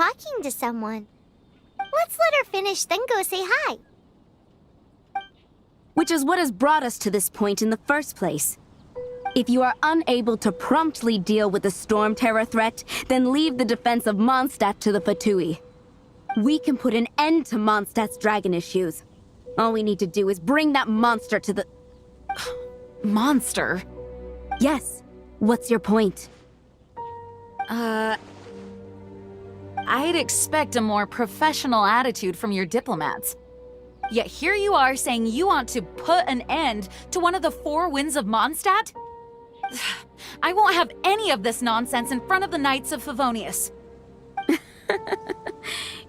talking to someone. Let's let her finish, then go say hi. Which is what has brought us to this point in the first place. If you are unable to promptly deal with the Storm Terror threat, then leave the defense of Mondstadt to the Fatui. We can put an end to Mondstadt's dragon issues. All we need to do is bring that monster to the... Monster? Yes. What's your point? I'd expect a more professional attitude from your diplomats. Yet here you are saying you want to put an end to one of the four winds of Mondstadt? I won't have any of this nonsense in front of the Knights of Favonius.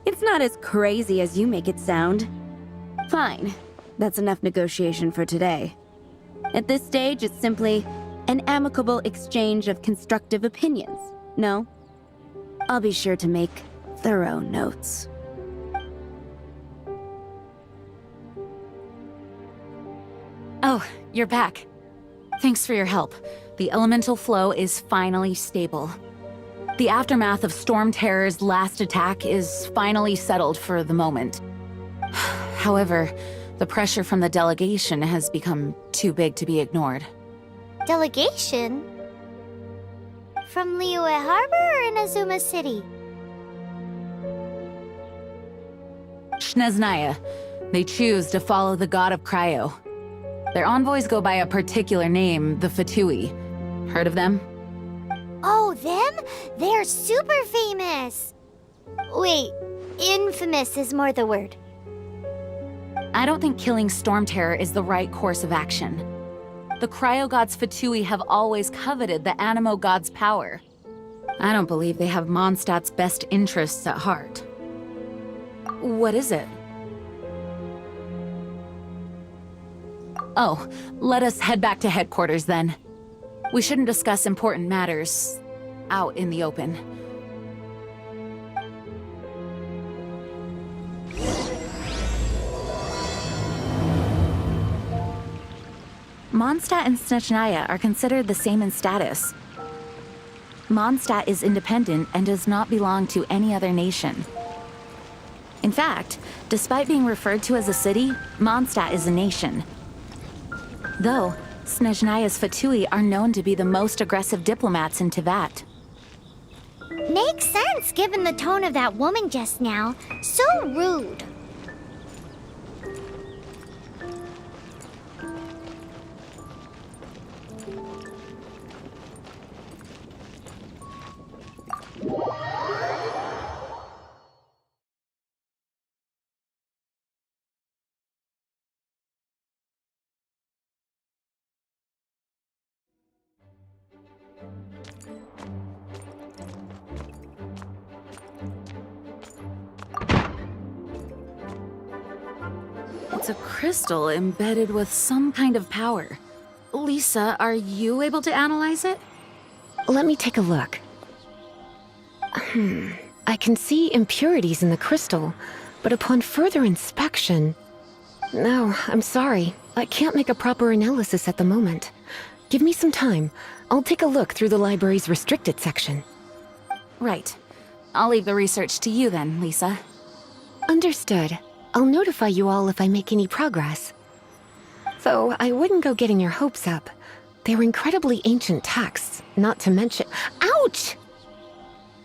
It's not as crazy as you make it sound. Fine. That's enough negotiation for today. At this stage, it's simply an amicable exchange of constructive opinions, no? I'll be sure to make thorough notes. Oh, you're back. Thanks for your help. The elemental flow is finally stable. The aftermath of Storm Terror's last attack is finally settled for the moment. However, the pressure from the delegation has become too big to be ignored. Delegation? From Liyue Harbor or Inazuma City? Snezhnaya. They choose to follow the god of Cryo. Their envoys go by a particular name, the Fatui. Heard of them? Oh, them? They're super famous! Wait, infamous is more the word. I don't think killing Storm Terror is the right course of action. The Cryo God's Fatui have always coveted the Animo God's power. I don't believe they have Mondstadt's best interests at heart. What is it? Oh, let us head back to headquarters then. We shouldn't discuss important matters out in the open. Mondstadt and Snezhnaya are considered the same in status. Mondstadt is independent and does not belong to any other nation. In fact, despite being referred to as a city, Mondstadt is a nation. Though, Snezhnaya's Fatui are known to be the most aggressive diplomats in Teyvat. Makes sense given the tone of that woman just now. So rude. It's a crystal embedded with some kind of power. Lisa, are you able to analyze it? Let me take a look. I can see impurities in the crystal, but upon further inspection... No, I'm sorry. I can't make a proper analysis at the moment. Give me some time. I'll take a look through the library's restricted section. Right. I'll leave the research to you then, Lisa. Understood. I'll notify you all if I make any progress. Though I wouldn't go getting your hopes up. They're incredibly ancient texts, not to mention— Ouch!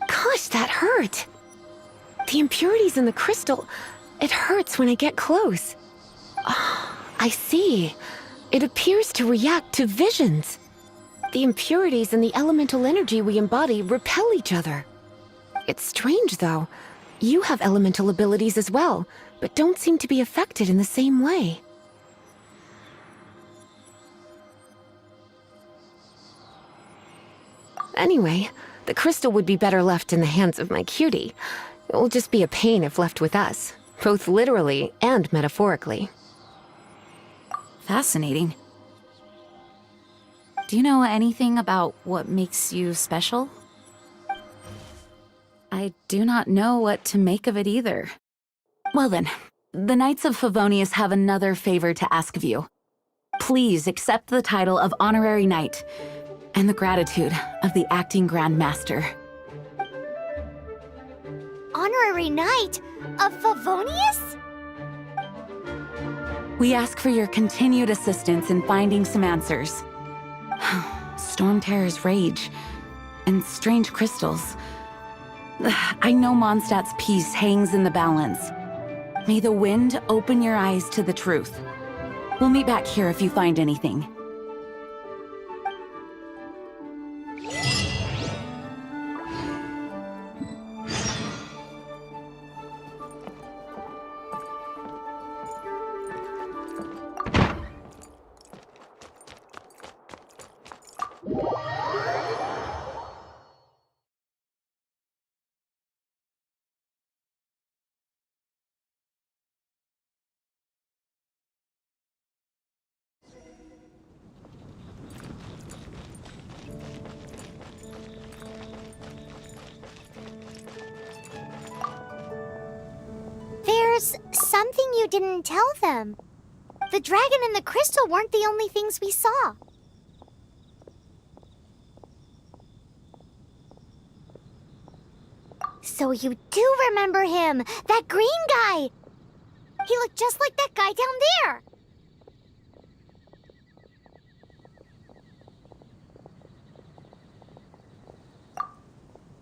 Gosh, that hurt! The impurities in the crystal— it hurts when I get close. Oh, I see. It appears to react to visions. The impurities and the elemental energy we embody repel each other. It's strange, though. You have elemental abilities as well, but don't seem to be affected in the same way. Anyway, the crystal would be better left in the hands of my cutie. It will just be a pain if left with us, both literally and metaphorically. Fascinating. Do you know anything about what makes you special? I do not know what to make of it either. Well then, the Knights of Favonius have another favor to ask of you. Please accept the title of Honorary Knight, and the gratitude of the Acting Grand Master. honorary knight of Favonius? We ask for your continued assistance in finding some answers. Storm Terror's rage and strange crystals. I know Mondstadt's peace hangs in the balance. May the wind open your eyes to the truth. We'll meet back here if you find anything. There's something you didn't tell them. The dragon and the crystal weren't the only things we saw. So you do remember him, that green guy. He looked just like that guy down there.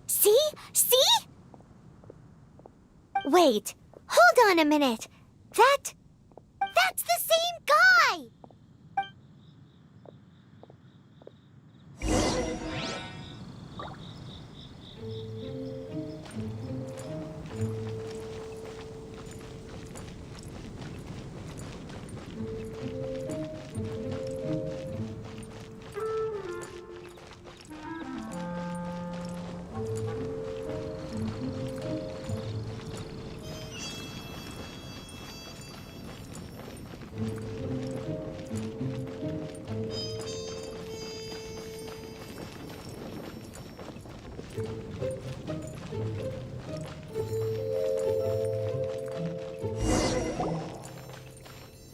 See? See? Wait, hold on a minute. That's the same guy!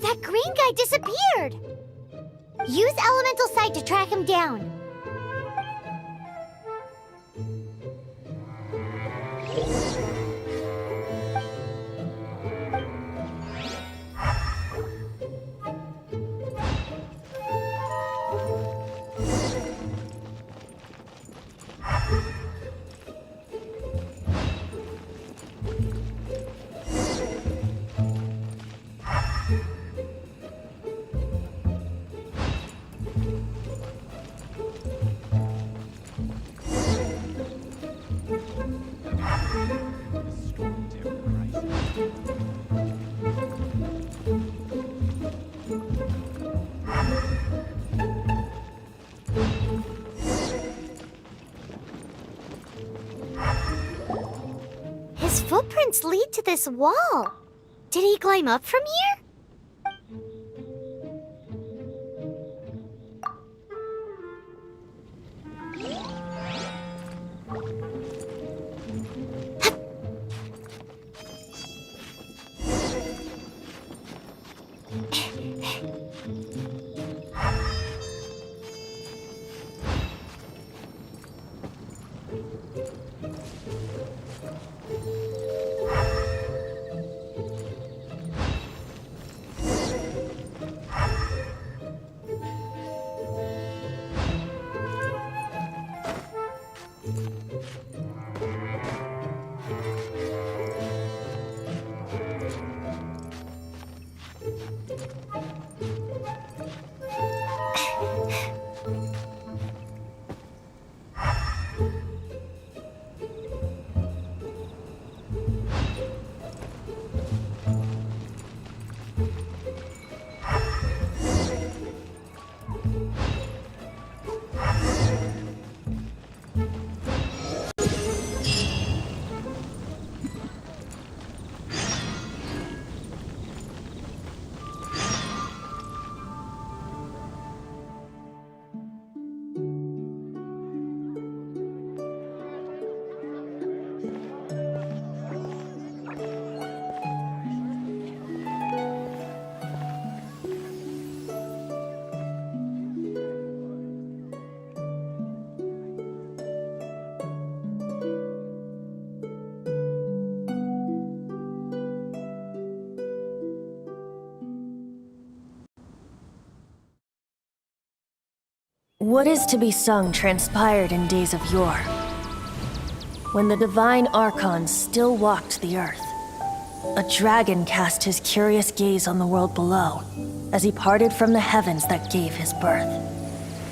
That green guy disappeared! Use Elemental Sight to track him down. His footprints lead to this wall. Did he climb up from here? What is to be sung transpired in days of yore, when the divine archons still walked the earth. A dragon cast his curious gaze on the world below, as he parted from the heavens that gave his birth.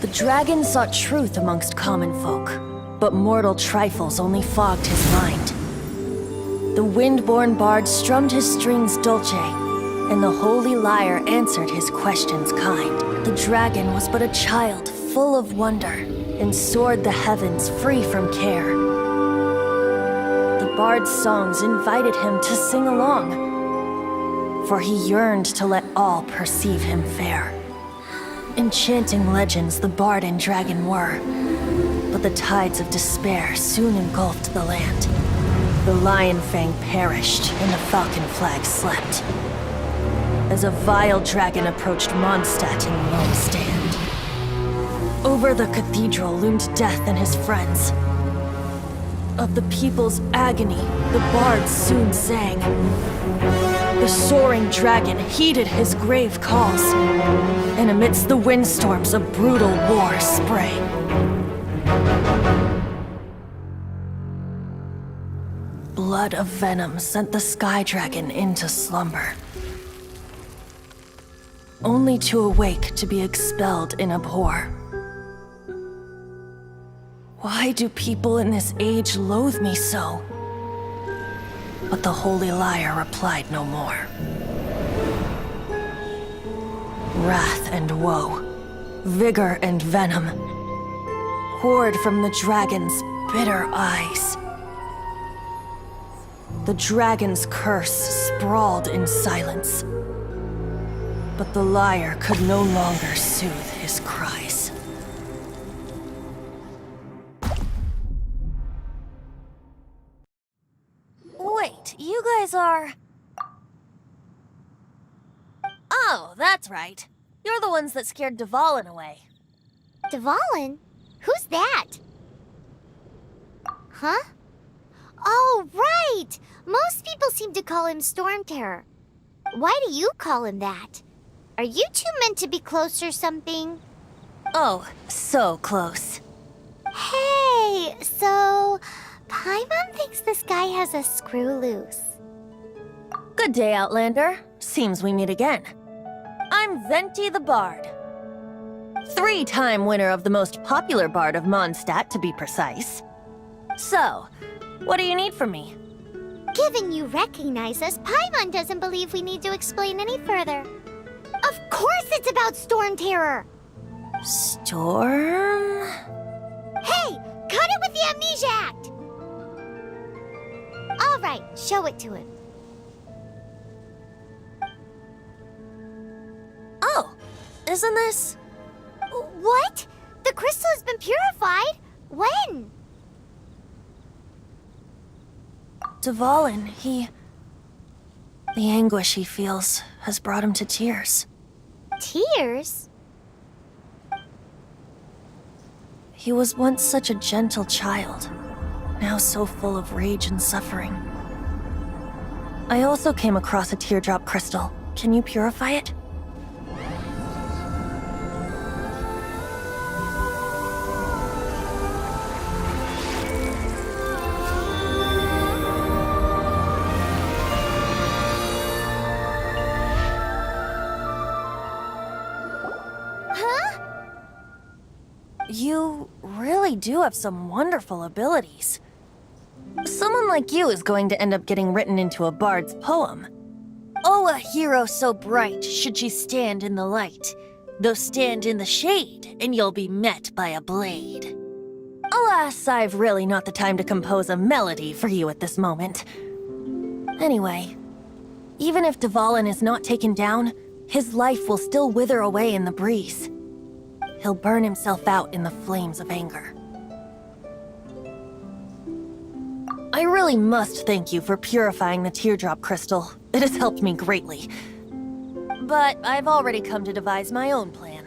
The dragon sought truth amongst common folk, but mortal trifles only fogged his mind. The wind-born bard strummed his strings dulce, and the holy lyre answered his questions kind. The dragon was but a child full of wonder, and soared the heavens free from care. The bard's songs invited him to sing along, for he yearned to let all perceive him fair. Enchanting legends the bard and dragon were, but the tides of despair soon engulfed the land. The lion fang perished, and the falcon flag slept, as a vile dragon approached Mondstadt in lone stand. Over the cathedral loomed death and his friends. Of the people's agony, the bards soon sang. The soaring dragon heeded his grave calls, and amidst the windstorms a brutal war sprang. Blood of venom sent the sky dragon into slumber, only to awake to be expelled in abhor. Why do people in this age loathe me so? But the holy lyre replied no more. Wrath and woe, vigor and venom, poured from the dragon's bitter eyes. The dragon's curse sprawled in silence, but the lyre could no longer soothe his cries. Wait, you guys are... Oh, that's right. You're the ones that scared Dvalin away. Dvalin? Who's that? Huh? Oh, right! Most people seem to call him Storm Terror. Why do you call him that? Are you two meant to be close or something? Oh, so close. Hey, so... Paimon thinks this guy has a screw loose. Good day, Outlander. Seems we meet again. I'm Venti the Bard. 3-time winner of the most popular bard of Mondstadt, to be precise. So, what do you need from me? Given you recognize us, Paimon doesn't believe we need to explain any further. Of course it's about Storm Terror! Storm? Hey! Cut it with the Amnesia Act! All right, show it to him. Oh, isn't this... What? The crystal has been purified? When? Dvalin, the anguish he feels has brought him to tears. Tears? He was once such a gentle child, now so full of rage and suffering. I also came across a teardrop crystal. Can you purify it? Huh? You really do have some wonderful abilities. Someone like you is going to end up getting written into a bard's poem. Oh, a hero so bright should she stand in the light. Though stand in the shade, and you'll be met by a blade. Alas, I've really not the time to compose a melody for you at this moment. Anyway, even if Dvalin is not taken down, his life will still wither away in the breeze. He'll burn himself out in the flames of anger. I really must thank you for purifying the teardrop crystal. It has helped me greatly. But I've already come to devise my own plan.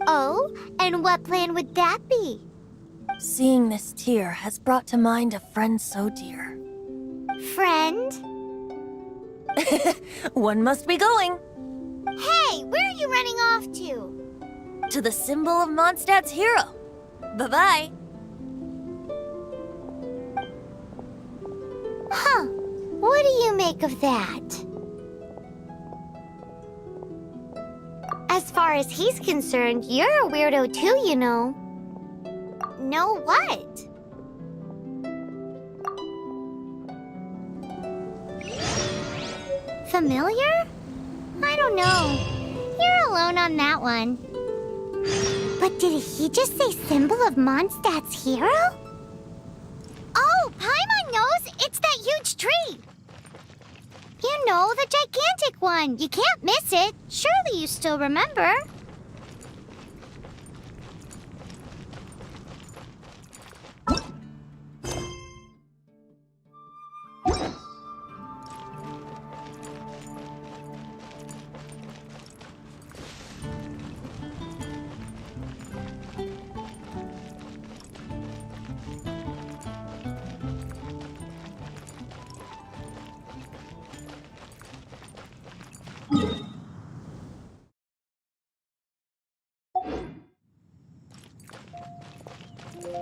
Oh, and what plan would that be? Seeing this tear has brought to mind a friend so dear. Friend? One must be going. Hey, where are you running off to? to the symbol of Mondstadt's hero. Bye-bye. Huh. What do you make of that? As far as he's concerned, you're a weirdo too, you know. Know what? Familiar? I don't know. You're alone on that one. But did he just say symbol of Mondstadt's hero? Oh, Paimon knows! It's that huge tree! You know, the gigantic one. You can't miss it. Surely you still remember.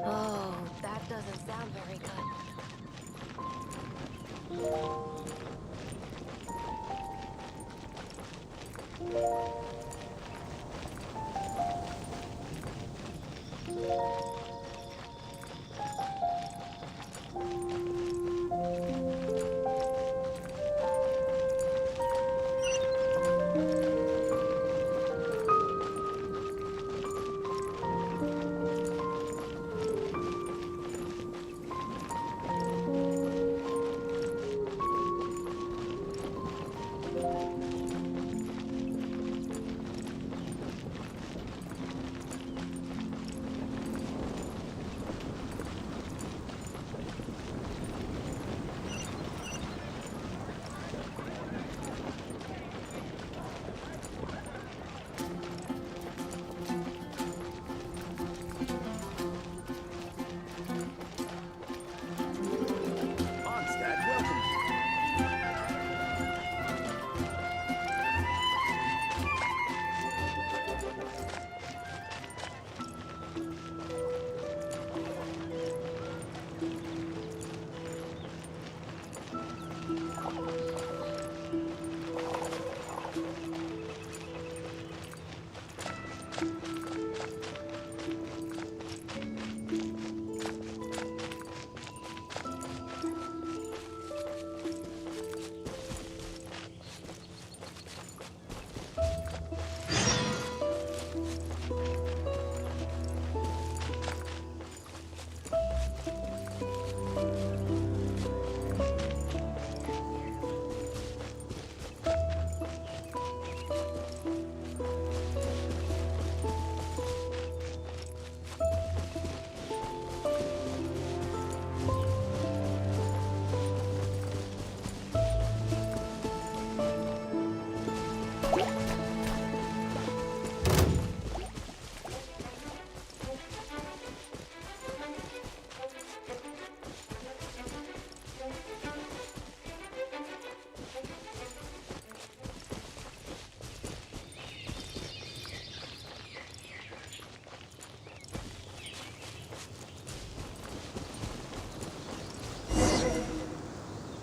Oh, that doesn't sound very good.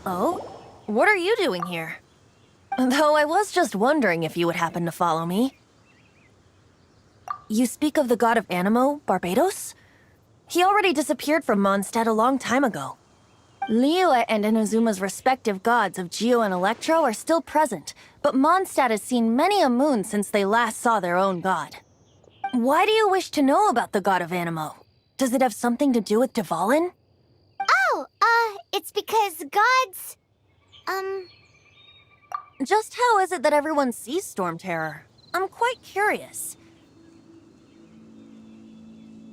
Oh? What are you doing here? Though I was just wondering if you would happen to follow me. You speak of the god of Animo, Barbados? He already disappeared from Mondstadt a long time ago. Liyue and Inazuma's respective gods of Geo and Electro are still present, but Mondstadt has seen many a moon since they last saw their own god. Why do you wish to know about the god of Animo? Does it have something to do with Dvalin? Oh, it's because gods... Just how is it that everyone sees Storm Terror? I'm quite curious.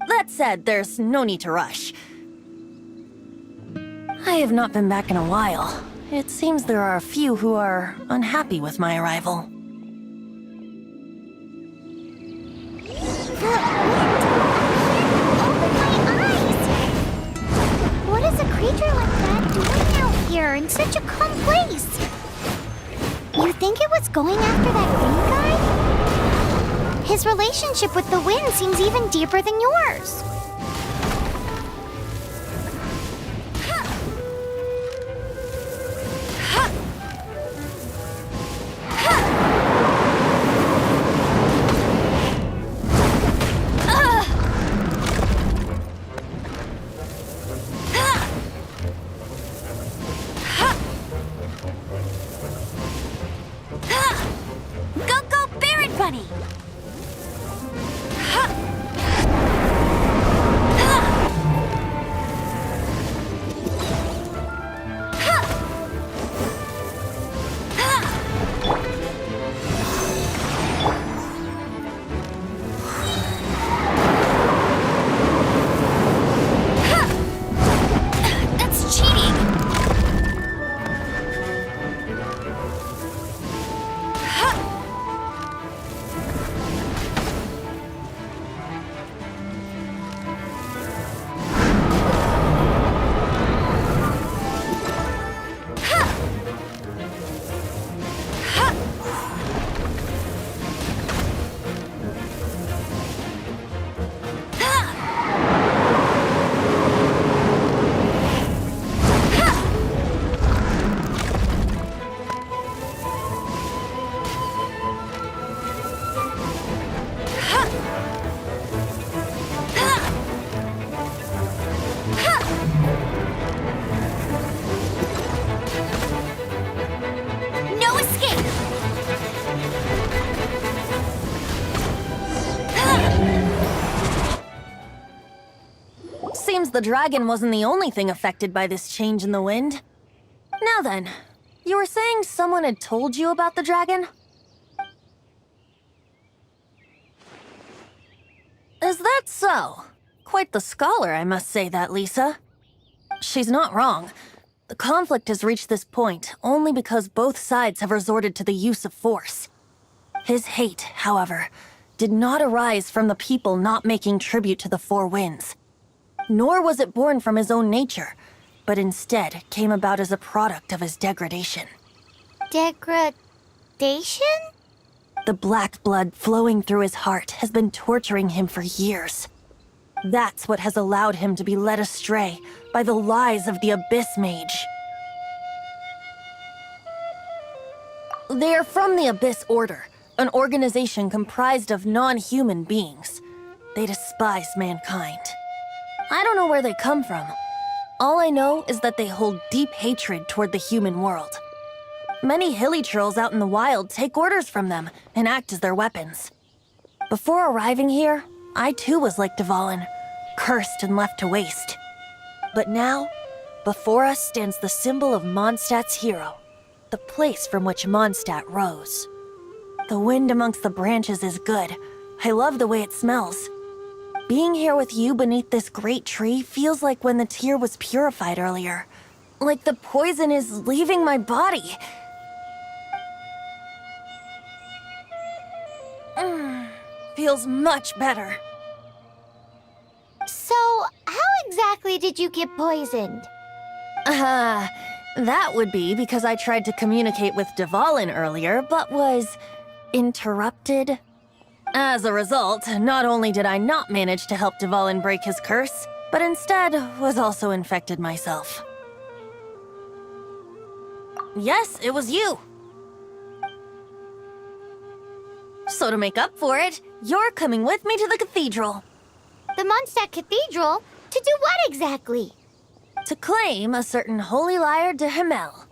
That said, there's no need to rush. I have not been back in a while. It seems there are a few who are unhappy with my arrival. What is a creature like that doing out here in such a calm place? You think it was going after that green guy? His relationship with the wind seems even deeper than yours. Go, go, Barret Bunny! That's cheating! No escape! Seems the dragon wasn't the only thing affected by this change in the wind. Now then, you were saying someone had told you about the dragon? Is that so? Quite the scholar, I must say that, Lisa. She's not wrong. The conflict has reached this point only because both sides have resorted to the use of force. His hate, however, did not arise from the people not making tribute to the Four Winds. Nor was it born from his own nature, but instead came about as a product of his degradation. Degradation? The black blood flowing through his heart has been torturing him for years. That's what has allowed him to be led astray by the lies of the Abyss Mage. They are from the Abyss Order, an organization comprised of non-human beings. They despise mankind. I don't know where they come from. All I know is that they hold deep hatred toward the human world. Many hilly trolls out in the wild take orders from them and act as their weapons. Before arriving here, I too was like Dvalin, cursed and left to waste. But now, before us stands the symbol of Mondstadt's hero, the place from which Mondstadt rose. The wind amongst the branches is good. I love the way it smells. Being here with you beneath this great tree feels like when the tear was purified earlier. Like the poison is leaving my body. Feels much better. So, how exactly did you get poisoned? That would be because I tried to communicate with Dvalin earlier, but was interrupted. As a result, not only did I not manage to help Dvalin break his curse, but instead was also infected myself. Yes, it was you. So to make up for it, you're coming with me to the cathedral. The Mondstadt Cathedral? To do what exactly? To claim a certain holy lyre de Himmel.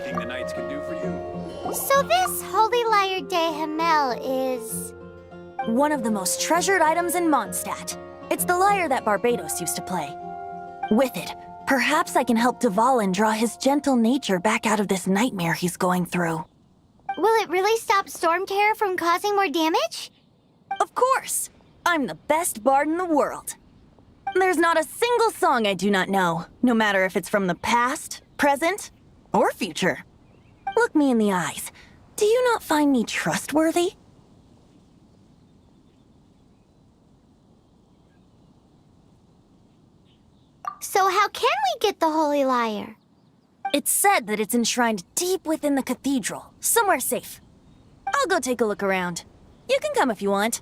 Anything the Knights can do for you? So this Holy Lyre de Hamel is... One of the most treasured items in Mondstadt. It's the lyre that Barbados used to play. With it, perhaps I can help Dvalin draw his gentle nature back out of this nightmare he's going through. Will it really stop Storm Terror from causing more damage? Of course! I'm the best bard in the world. There's not a single song I do not know, no matter if it's from the past, present, or future. Look me in the eyes. Do you not find me trustworthy? So how can we get the Holy Lyre? It's said that it's enshrined deep within the cathedral, somewhere safe. I'll go take a look around. You can come if you want.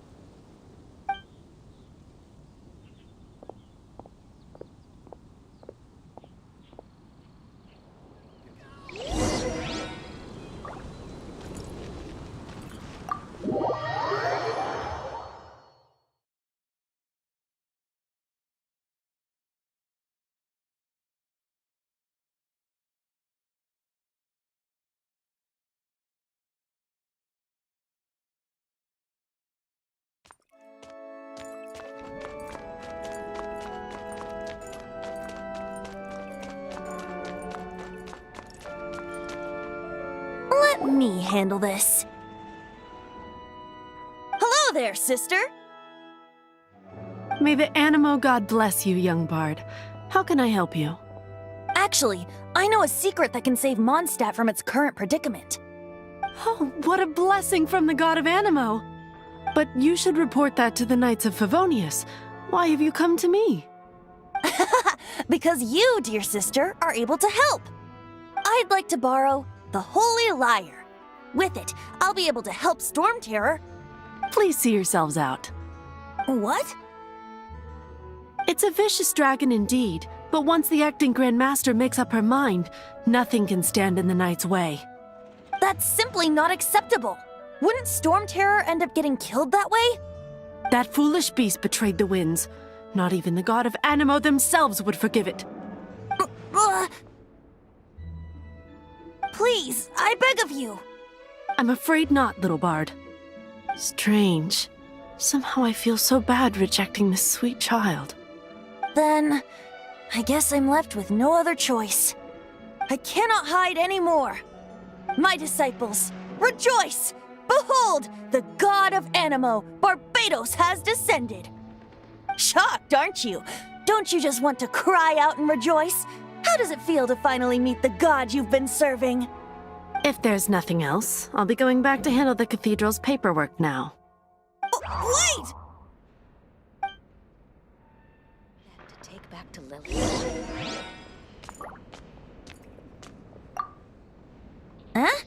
Let me handle this. Hello there, sister! May the Animo God bless you, young bard. How can I help you? Actually, I know a secret that can save Mondstadt from its current predicament. Oh, what a blessing from the god of Animo! But you should report that to the Knights of Favonius. Why have you come to me? Because you, dear sister, are able to help. I'd like to borrow the Holy Lyre. With it, I'll be able to help Storm Terror. Please see yourselves out. What? It's a vicious dragon indeed, but once the acting Grand Master makes up her mind, nothing can stand in the Knight's way. That's simply not acceptable. Wouldn't Storm Terror end up getting killed that way? That foolish beast betrayed the winds. Not even the god of Animo themselves would forgive it. Please, I beg of you. I'm afraid not, little bard. Strange. Somehow I feel so bad rejecting this sweet child. Then, I guess I'm left with no other choice. I cannot hide anymore. My disciples, rejoice! Behold, the god of Animo, Barbados, has descended. Shocked, aren't you? Don't you just want to cry out and rejoice? How does it feel to finally meet the god you've been serving? If there's nothing else, I'll be going back to handle the cathedral's paperwork now. Wait! To take back to Lily. Huh?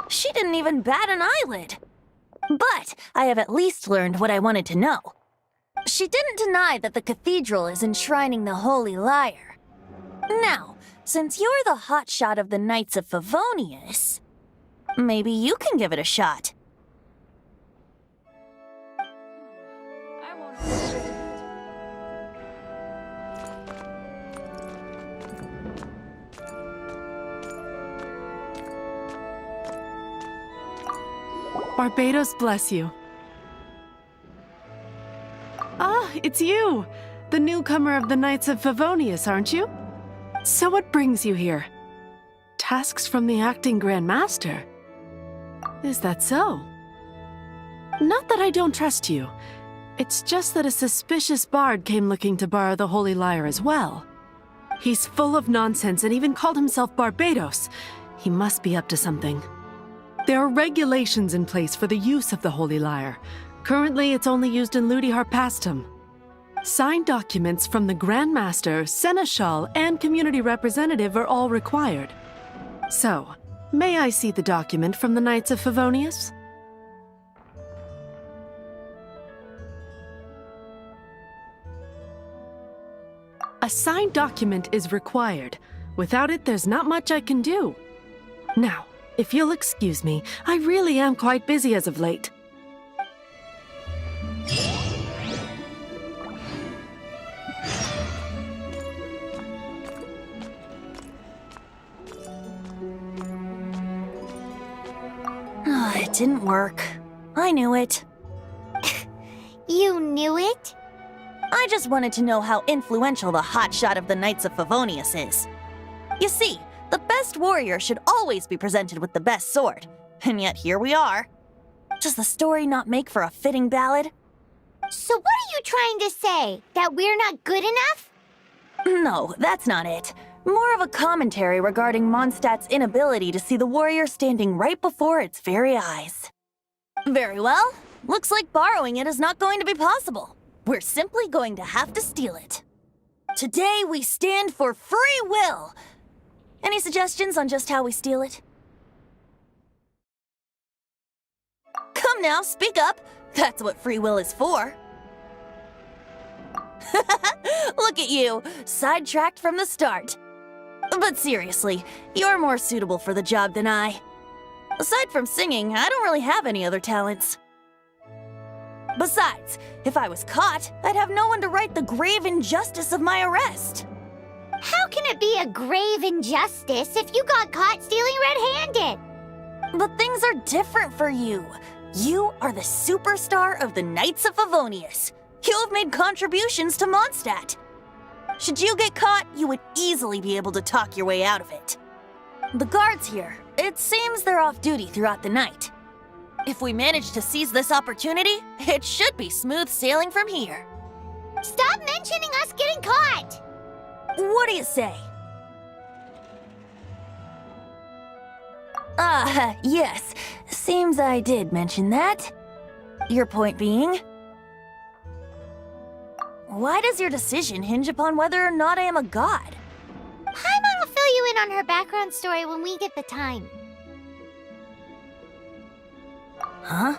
She didn't even bat an eyelid. But I have at least learned what I wanted to know. She didn't deny that the cathedral is enshrining the Holy Lyre. Now, since you're the hotshot of the Knights of Favonius, maybe you can give it a shot. Barbados bless you. Ah, it's you! The newcomer of the Knights of Favonius, aren't you? So what brings you here? Tasks from the acting Grand Master? Is that so? Not that I don't trust you. It's just that a suspicious bard came looking to borrow the Holy Lyre as well. He's full of nonsense and even called himself Barbados. He must be up to something. There are regulations in place for the use of the Holy Lyre. Currently, it's only used in Ludi Harpastum. Signed documents from the Grand Master, Seneschal, and Community Representative are all required. So, may I see the document from the Knights of Favonius? A signed document is required. Without it, there's not much I can do. Now, if you'll excuse me, I really am quite busy as of late. didn't work. I knew it. You knew it? I just wanted to know how influential the hotshot of the Knights of Favonius is. You see, the best warrior should always be presented with the best sword. And yet here we are. Does the story not make for a fitting ballad? So what are you trying to say? That we're not good enough? No, that's not it. More of a commentary regarding Mondstadt's inability to see the warrior standing right before its very eyes. Very well. Looks like borrowing it is not going to be possible. We're simply going to have to steal it. Today we stand for free will. Any suggestions on just how we steal it? Come now, speak up. That's what free will is for. Look at you, sidetracked from the start. But seriously, you're more suitable for the job than I. Aside from singing, I don't really have any other talents. Besides, if I was caught, I'd have no one to right the grave injustice of my arrest. How can it be a grave injustice if you got caught stealing red-handed? But things are different for you. You are the superstar of the Knights of Favonius. You have made contributions to Mondstadt. Should you get caught, you would easily be able to talk your way out of it. The guards here, it seems they're off duty throughout the night. If we manage to seize this opportunity, it should be smooth sailing from here. Stop mentioning us getting caught! What do you say? Yes. Seems I did mention that. Your point being? Why does your decision hinge upon whether or not I am a god? Paimon will fill you in on her background story when we get the time. Huh?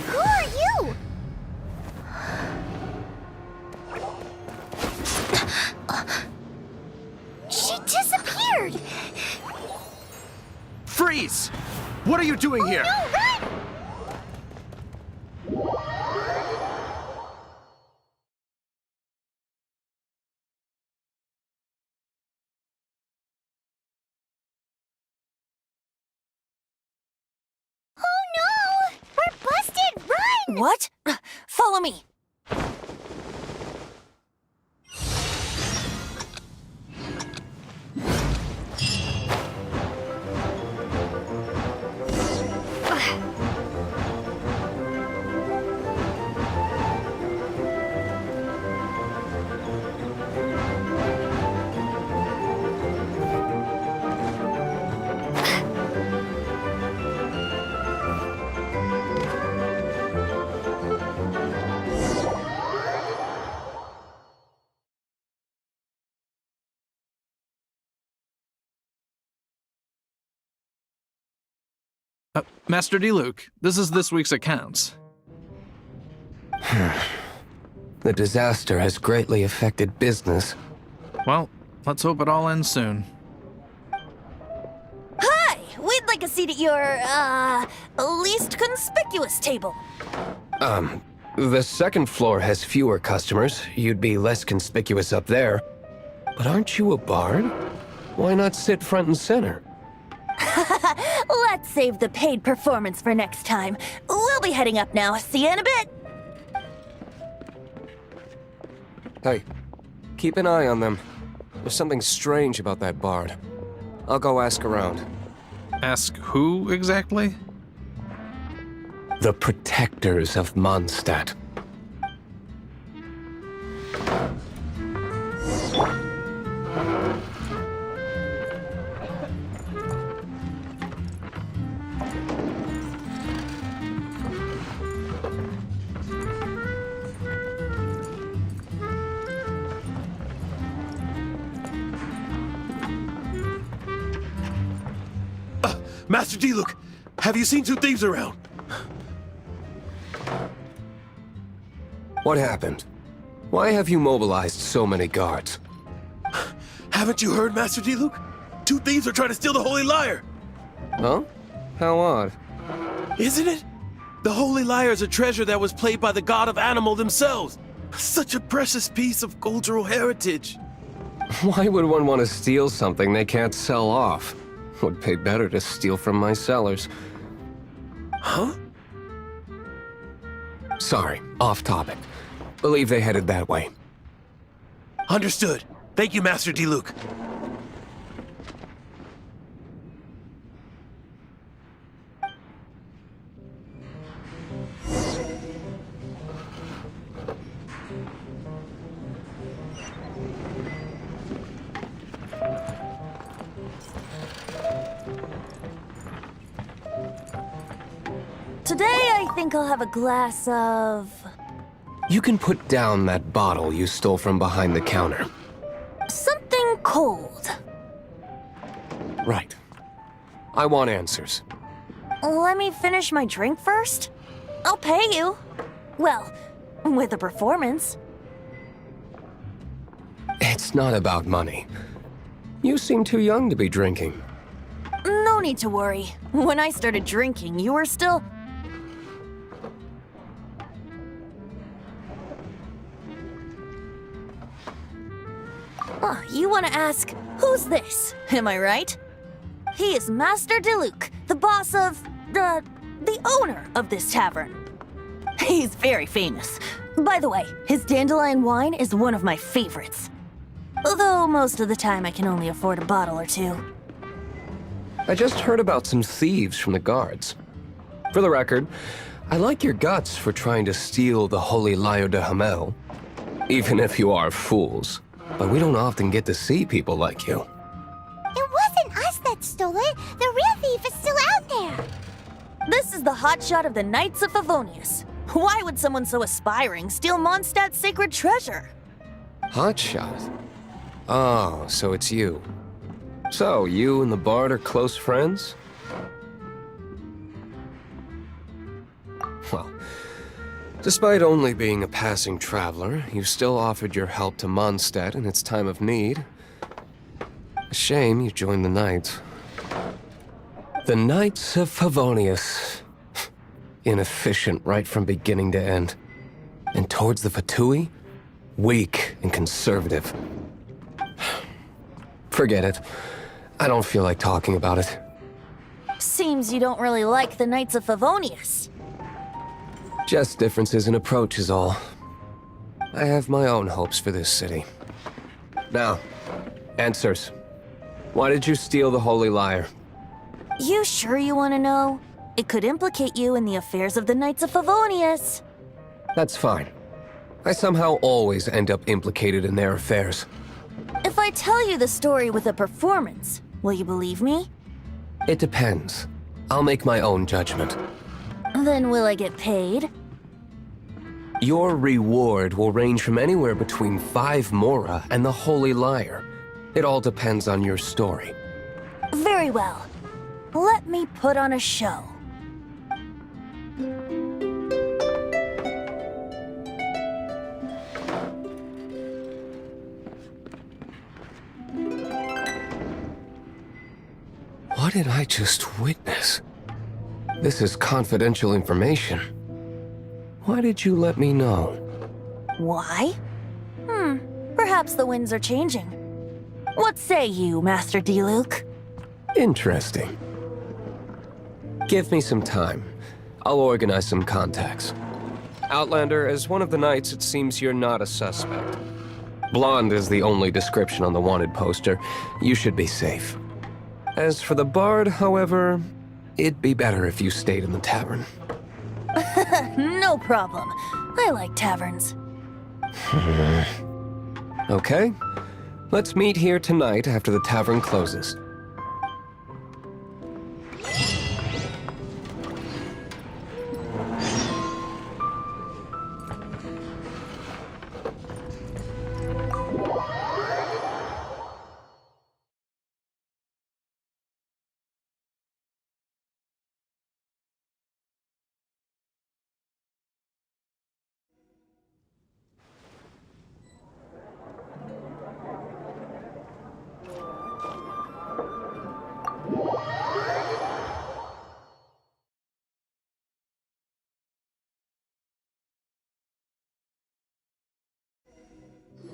Who are you? She disappeared! Freeze! What are you doing here? No, run! Oh no! We're busted! Run! What? Follow me. Master Diluc, this is this week's accounts. The disaster has greatly affected business. Well, let's hope it all ends soon. Hi! We'd like a seat at your, least conspicuous table. The second floor has fewer customers. You'd be less conspicuous up there. But aren't you a bard? Why not sit front and center? Let's save the paid performance for next time. We'll be heading up now. See you in a bit. Hey, keep an eye on them. There's something strange about that bard. I'll go ask around. Ask who exactly? The protectors of Mondstadt. Master Diluc, have you seen two thieves around? What happened? Why have you mobilized so many guards? Haven't you heard, Master Diluc? Two thieves are trying to steal the Holy Lyre! Huh? How odd. Isn't it? The Holy Lyre is a treasure that was played by the god of animal themselves. Such a precious piece of cultural heritage. Why would one want to steal something they can't sell off? Would pay better to steal from my sellers. Huh? Sorry, off topic. Believe they headed that way. Understood. Thank you, Master Diluc. Today, I think I'll have a glass of... You can put down that bottle you stole from behind the counter. something cold. Right. I want answers. Let me finish my drink first. I'll pay you. Well, with a performance. It's not about money. You seem too young to be drinking. No need to worry. When I started drinking, you were still... Oh, you want to ask, who's this? Am I right? He is Master Diluc, the boss of, the owner of this tavern. He's very famous. By the way, his dandelion wine is one of my favorites. Although most of the time I can only afford a bottle or two. I just heard about some thieves from the guards. For the record, I like your guts for trying to steal the Holy Lyre de Hamel. Even if you are fools. But we don't often get to see people like you. It wasn't us that stole it. The real thief is still out there. This is the hotshot of the Knights of Favonius. Why would someone so aspiring steal Mondstadt's sacred treasure? Hotshot? Oh, so it's you. So, you and the Bard are close friends? Well, despite only being a passing traveler, you still offered your help to Mondstadt in its time of need. A shame you joined the Knights. The Knights of Favonius. Inefficient right from beginning to end. And towards the Fatui, weak and conservative. Forget it. I don't feel like talking about it. Seems you don't really like the Knights of Favonius. Just differences in approach is all. I have my own hopes for this city. Now, answers. Why did you steal the Holy Lyre? You sure you want to know? It could implicate you in the affairs of the Knights of Favonius. That's fine. I somehow always end up implicated in their affairs. If I tell you the story with a performance, will you believe me? It depends. I'll make my own judgment. Then will I get paid? Your reward will range from anywhere between 5 Mora and the Holy Lyre. It all depends on your story. Very well. Let me put on a show. What did I just witness? This is confidential information. Why did you let me know? Why? Perhaps the winds are changing. What say you, Master Diluc? Interesting. Give me some time. I'll organize some contacts. Outlander, as one of the Knights, it seems you're not a suspect. Blonde is the only description on the wanted poster. You should be safe. As for the Bard, however, it'd be better if you stayed in the tavern. No problem. I like taverns. Okay. Let's meet here tonight after the tavern closes.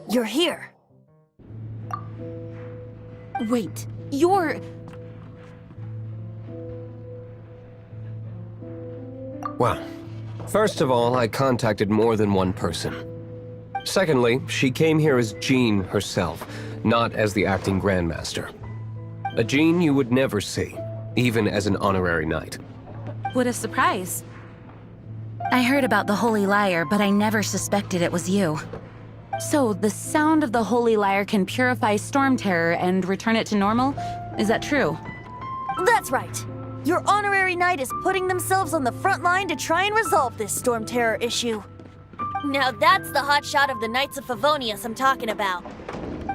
You're here. Wait, you're... Well, first of all, I contacted more than one person. Secondly, she came here as Jean herself, not as the acting Grandmaster. A Jean you would never see, even as an honorary knight. What a surprise. I heard about the Holy Lyre, but I never suspected it was you. So, the sound of the Holy Lyre can purify Storm Terror and return it to normal? Is that true? That's right. Your honorary knight is putting themselves on the front line to try and resolve this Storm Terror issue. Now that's the hotshot of the Knights of Favonius I'm talking about.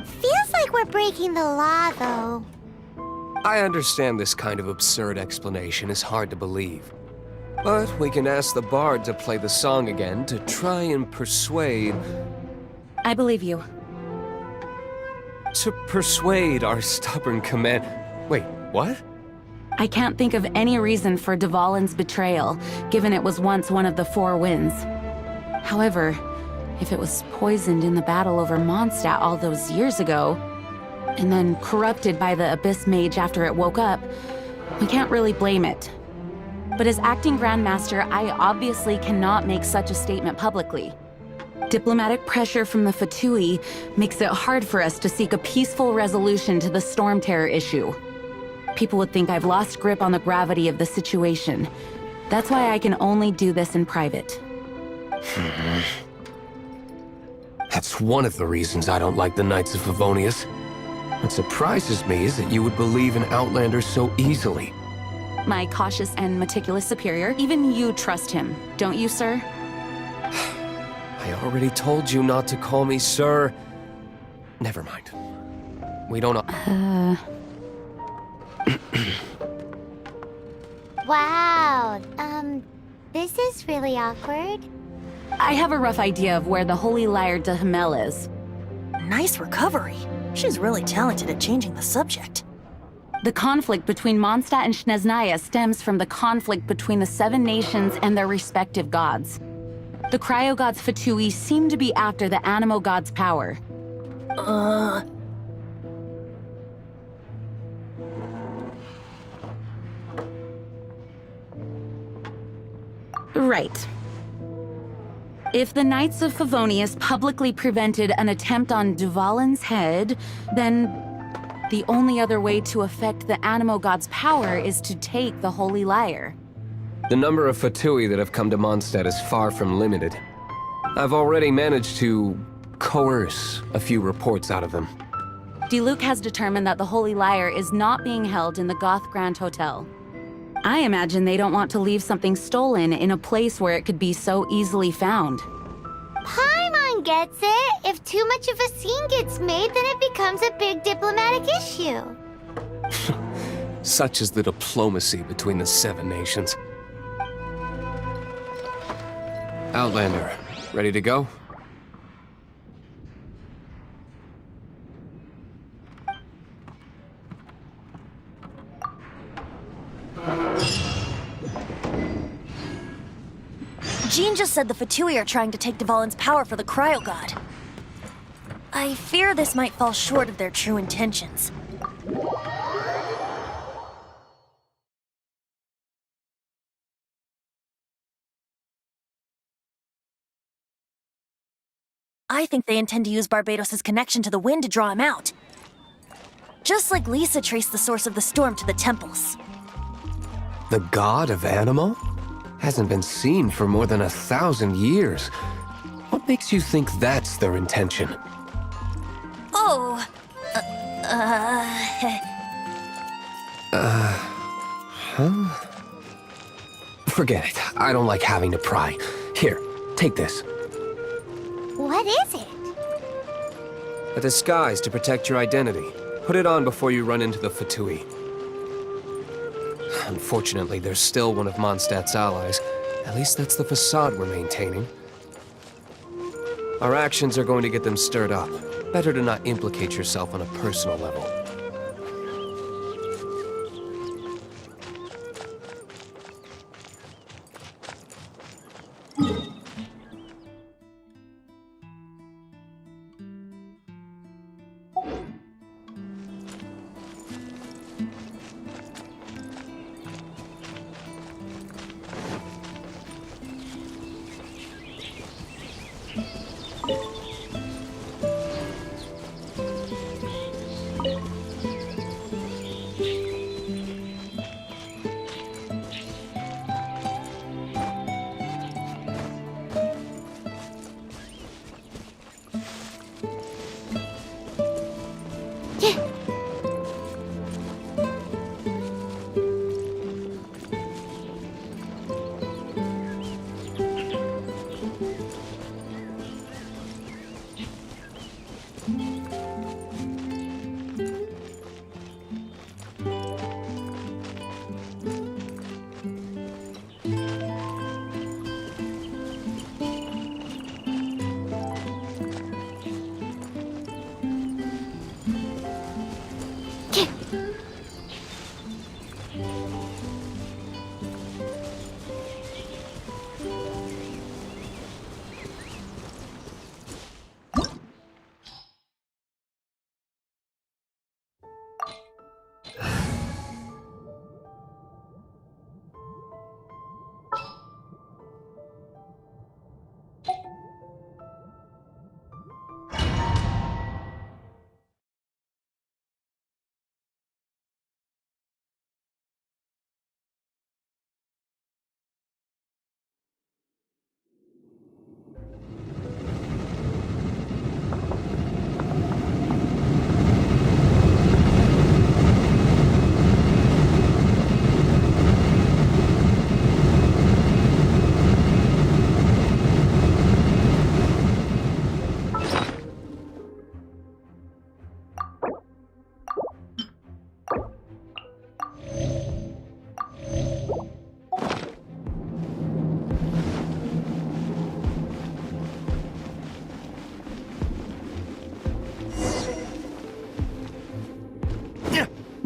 Feels like we're breaking the law, though. I understand this kind of absurd explanation is hard to believe. But we can ask the Bard to play the song again to try and persuade... I believe you. To persuade our stubborn command... Wait, what? I can't think of any reason for Dvalin's betrayal, given it was once one of the Four Winds. However, If it was poisoned in the battle over Mondstadt all those years ago, and then corrupted by the Abyss Mage after it woke up, we can't really blame it. But as acting Grand Master, I obviously cannot make such a statement publicly. Diplomatic pressure from the Fatui makes it hard for us to seek a peaceful resolution to the Storm Terror issue. People would think I've lost grip on the gravity of the situation. That's why I can only do this in private. That's one of the reasons I don't like the Knights of Favonius. What surprises me is that you would believe in Outlanders so easily. My cautious and meticulous superior, even you trust him, don't you, sir? I already told you not to call me sir. Never mind. We don't know. Wow, this is really awkward. I have a rough idea of where the Holy Lyre de Himmel is. Nice recovery. She's really talented at changing the subject. The conflict between Mondstadt and Snezhnaya stems from the conflict between the 7 nations and their respective gods. The cryo-gods Fatui seem to be after the Animo god's power. Right. If the Knights of Favonius publicly prevented an attempt on Duvalin's head, then the only other way to affect the Animo god's power is to take the Holy Lyre. The number of Fatui that have come to Mondstadt is far from limited. I've already managed to coerce a few reports out of them. Diluc has determined that the Holy Lyre is not being held in the Goth Grand Hotel. I imagine they don't want to leave something stolen in a place where it could be so easily found. Paimon gets it. If too much of a scene gets made, then it becomes a big diplomatic issue. Such is the diplomacy between the 7 nations. Outlander, ready to go? Jean just said the Fatui are trying to take Duvalin's power for the Cryo God. I fear this might fall short of their true intentions. I think they intend to use Barbados' connection to the wind to draw him out. Just like Lisa traced the source of the storm to the temples. The god of Animo? Hasn't been seen for more than 1,000 years. What makes you think that's their intention? Oh, Forget it. I don't like having to pry. Here, take this. What is it? A disguise to protect your identity. Put it on before you run into the Fatui. Unfortunately, there's still one of Mondstadt's allies. At least that's the facade we're maintaining. Our actions are going to get them stirred up. Better to not implicate yourself on a personal level.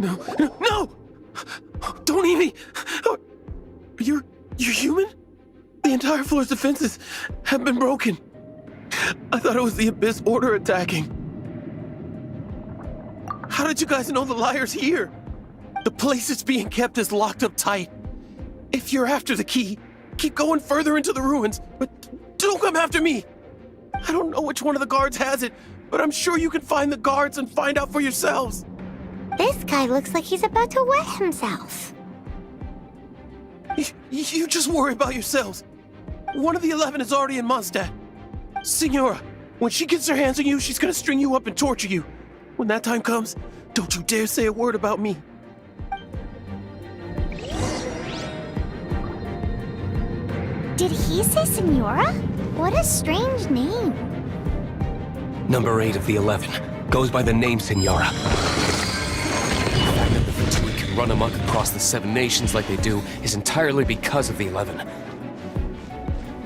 No, no, no! Don't eat me! You're human? The entire floor's defenses have been broken. I thought it was the Abyss Order attacking. How did you guys know the liar's here? The place it's being kept is locked up tight. If you're after the key, keep going further into the ruins, but don't come after me. I don't know which one of the guards has it, but I'm sure you can find the guards and find out for yourselves. This guy looks like he's about to wet himself. You just worry about yourselves. One of the 11 is already in Mondstadt. Signora, when she gets her hands on you, she's gonna string you up and torture you. When that time comes, don't you dare say a word about me. Did he say Senora? What a strange name. Number 8 of the 11 goes by the name Senora. The fact that the Fatui can run amok across the 7 nations like they do is entirely because of the 11.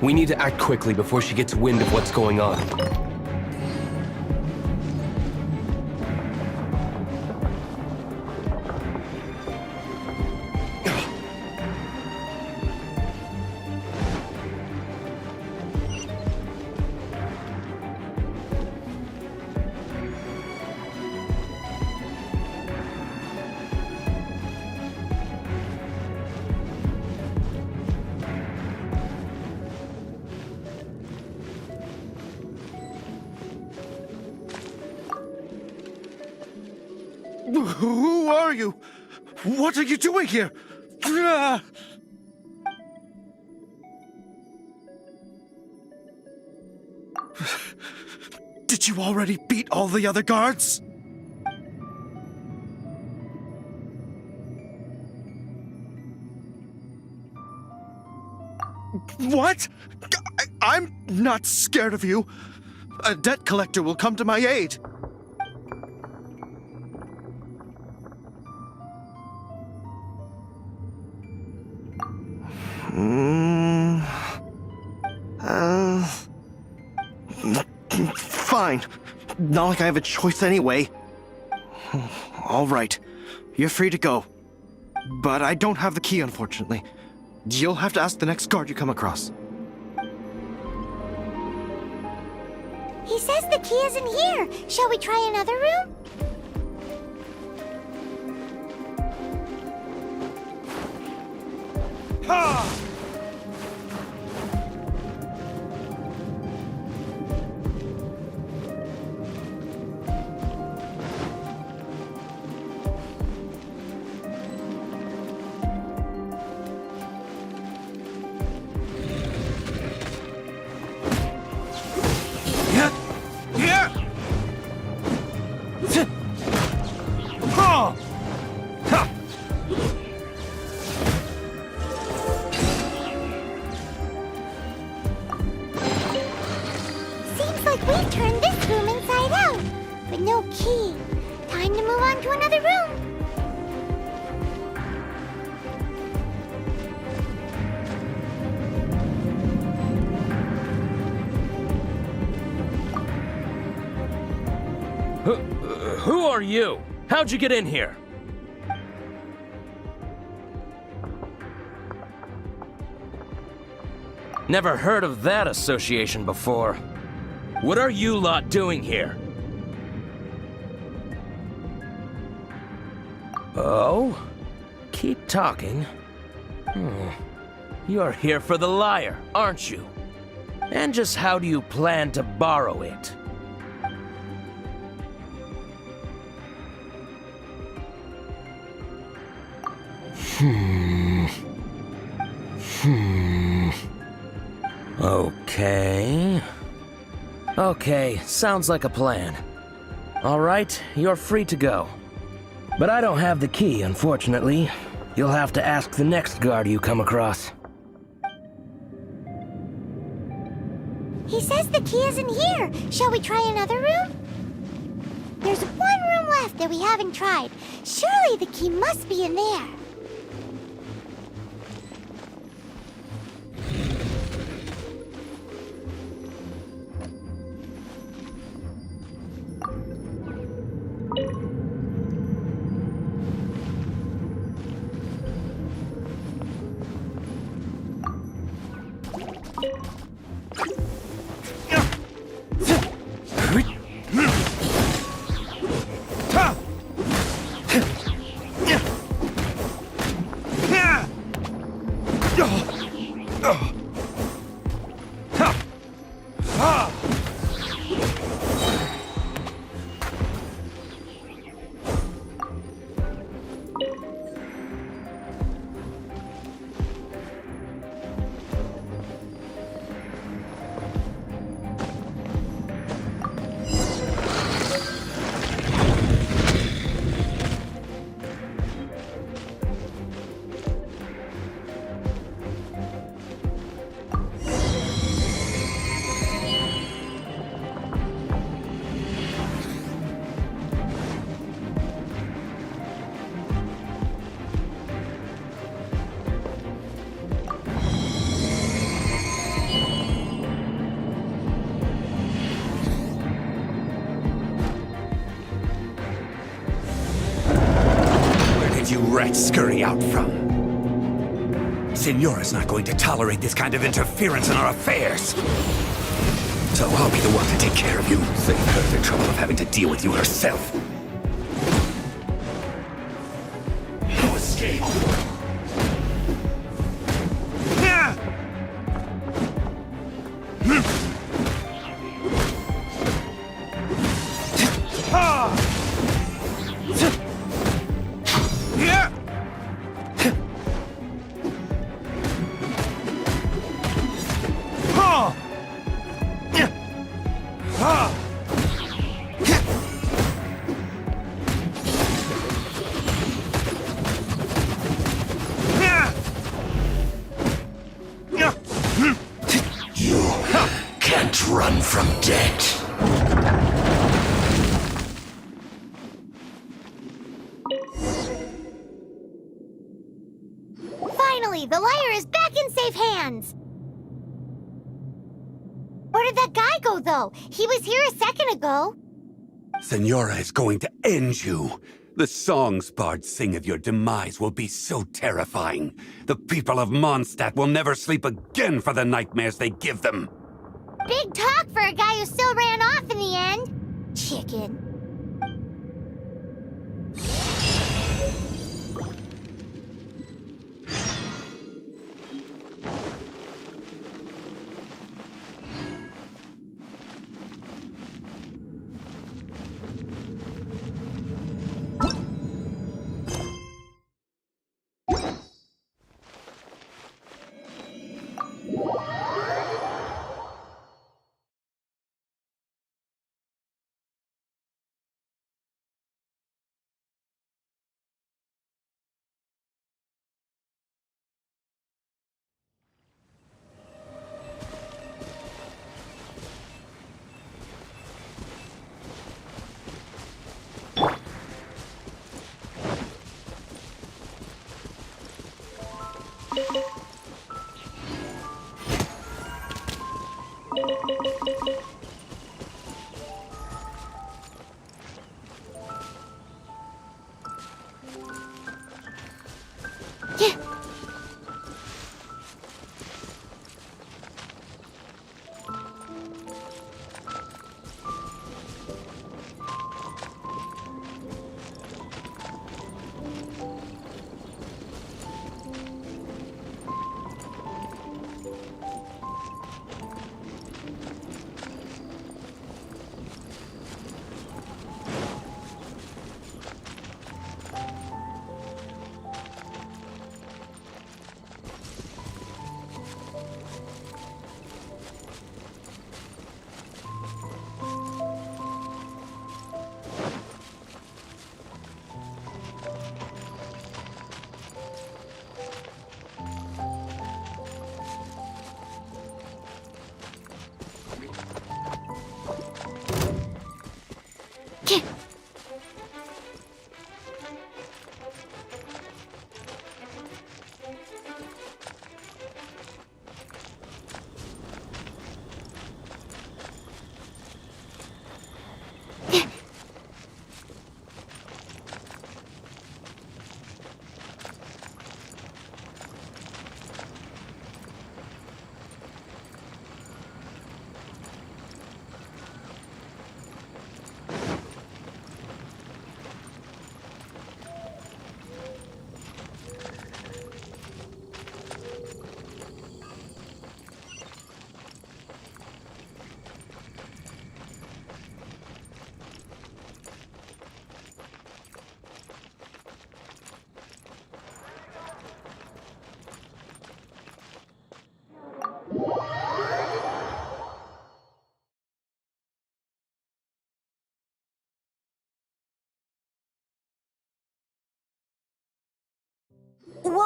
We need to act quickly before she gets wind of what's going on. Who are you? What are you doing here? Did you already beat all the other guards? What? I'm not scared of you. A debt collector will come to my aid. Fine. Not like I have a choice anyway. All right. You're free to go. But I don't have the key, unfortunately. You'll have to ask the next guard you come across. He says the key isn't here. Shall we try another room? Ha! Seems like we've turned this room inside out, but no key. Time to move on to another room. Who are you? How'd you get in here? Never heard of that association before. What are you lot doing here? Oh? Keep talking. You're here for the lyre, aren't you? And just how do you plan to borrow it? Okay, sounds like a plan. All right, you're free to go. But I don't have the key, unfortunately. You'll have to ask the next guard you come across. He says the key isn't here. Shall we try another room? There's one room left that we haven't tried. Surely the key must be in there. You rats scurry out from? Signora's not going to tolerate this kind of interference in our affairs. So I'll be the one to take care of you, save her the trouble of having to deal with you herself. No escape! Can't run from death. Finally, the liar is back in safe hands! Where did that guy go, though? He was here a second ago. Signora is going to end you. The songs bards sing of your demise will be so terrifying. The people of Mondstadt will never sleep again for the nightmares they give them. Big talk for a guy who still ran off in the end. Chicken.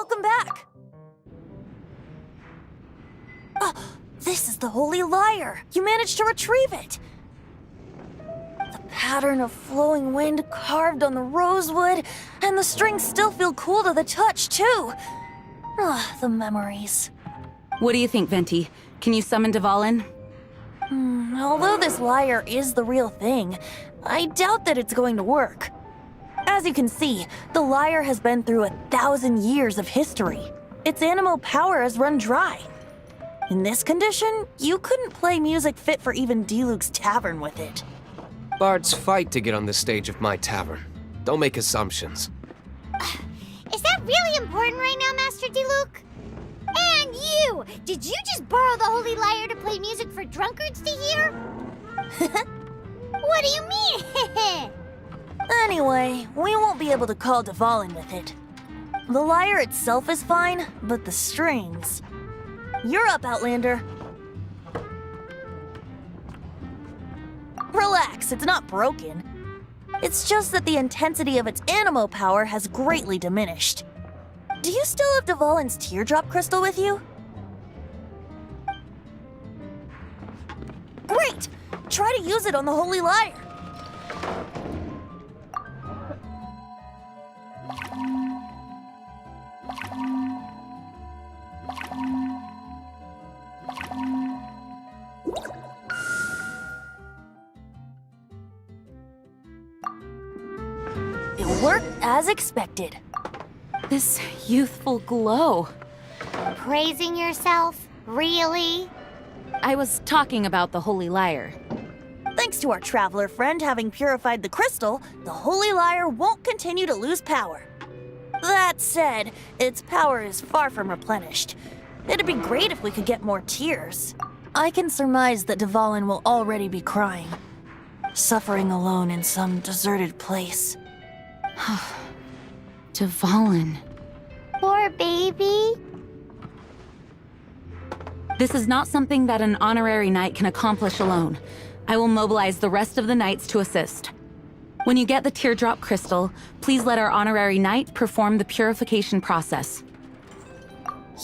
welcome back. This is the Holy Lyre. You managed to retrieve it. The pattern of flowing wind carved on the rosewood, and the strings still feel cool to the touch, too. The memories. What do you think, Venti? Can you summon Dvalin? Although this lyre is the real thing, I doubt that it's going to work. As you can see, the lyre has been through 1,000 years of history. Its animal power has run dry. In this condition, you couldn't play music fit for even Diluc's tavern with it. Bards fight to get on the stage of my tavern. Don't make assumptions. Is that really important right now, Master Diluc? And you! Did you just borrow the Holy Lyre to play music for drunkards to hear? What do you mean? Anyway, we won't be able to call Dvalin with it. The lyre itself is fine, but the strings... You're up, Outlander. Relax, it's not broken. It's just that the intensity of its animo power has greatly diminished. Do you still have Dvalin's teardrop crystal with you? Great! Try to use it on the Holy Lyre. It worked as expected. This youthful glow. Praising yourself? Really? I was talking about the Holy Lyre. Thanks to our traveler friend having purified the crystal, the Holy Lyre won't continue to lose power. That said, its power is far from replenished. It'd be great if we could get more tears. I can surmise that Dvalin will already be crying, suffering alone in some deserted place. Dvalin. Poor baby. This is not something that an honorary knight can accomplish alone. I will mobilize the rest of the knights to assist. When you get the teardrop crystal, please let our honorary knight perform the purification process.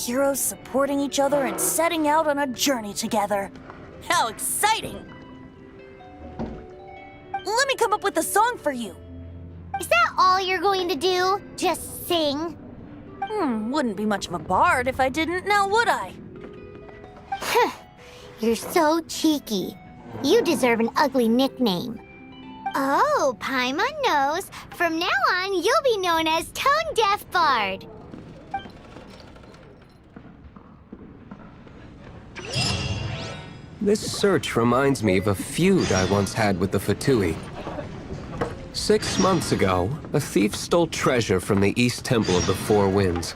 Heroes supporting each other and setting out on a journey together. How exciting! Let me come up with a song for you. Is that all you're going to do? Just sing? Wouldn't be much of a bard if I didn't, now would I? You're so cheeky. You deserve an ugly nickname. Oh, Paimon knows. From now on, you'll be known as Tone Deaf Bard. This search reminds me of a feud I once had with the Fatui. 6 months ago, a thief stole treasure from the East Temple of the Four Winds.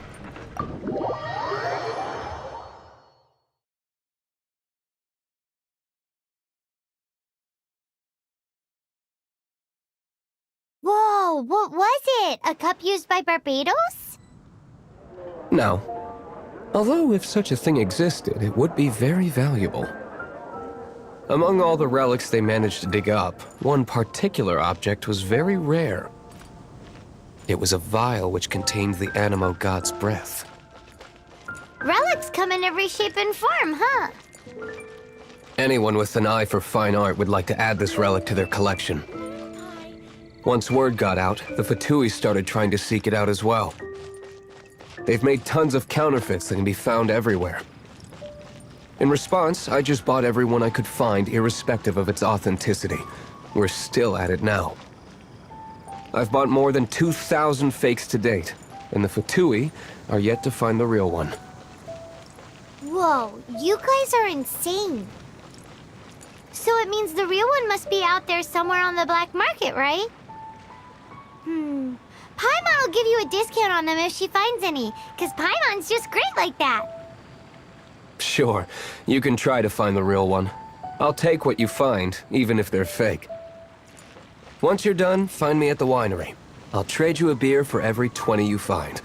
Whoa, what was it? A cup used by Barbados? No. Although if such a thing existed, it would be very valuable. Among all the relics they managed to dig up, one particular object was very rare. It was a vial which contained the Animo god's breath. Relics come in every shape and form, huh? Anyone with an eye for fine art would like to add this relic to their collection. Once word got out, the Fatui started trying to seek it out as well. They've made tons of counterfeits that can be found everywhere. In response, I just bought every one I could find, irrespective of its authenticity. We're still at it now. I've bought more than 2,000 fakes to date, and the Fatui are yet to find the real one. Whoa, you guys are insane. So it means the real one must be out there somewhere on the black market, right? Paimon will give you a discount on them if she finds any, because Paimon's just great like that. Sure, you can try to find the real one. I'll take what you find, even if they're fake. Once you're done, find me at the winery. I'll trade you a beer for every 20 you find.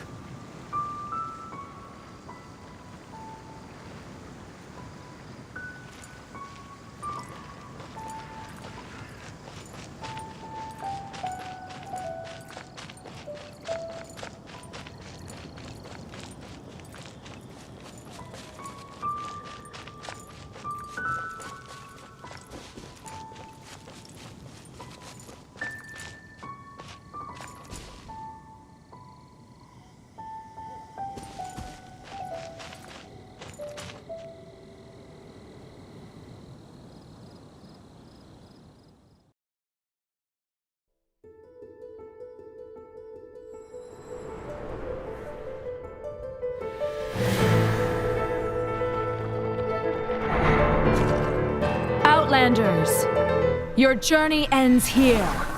Outlanders, your journey ends here.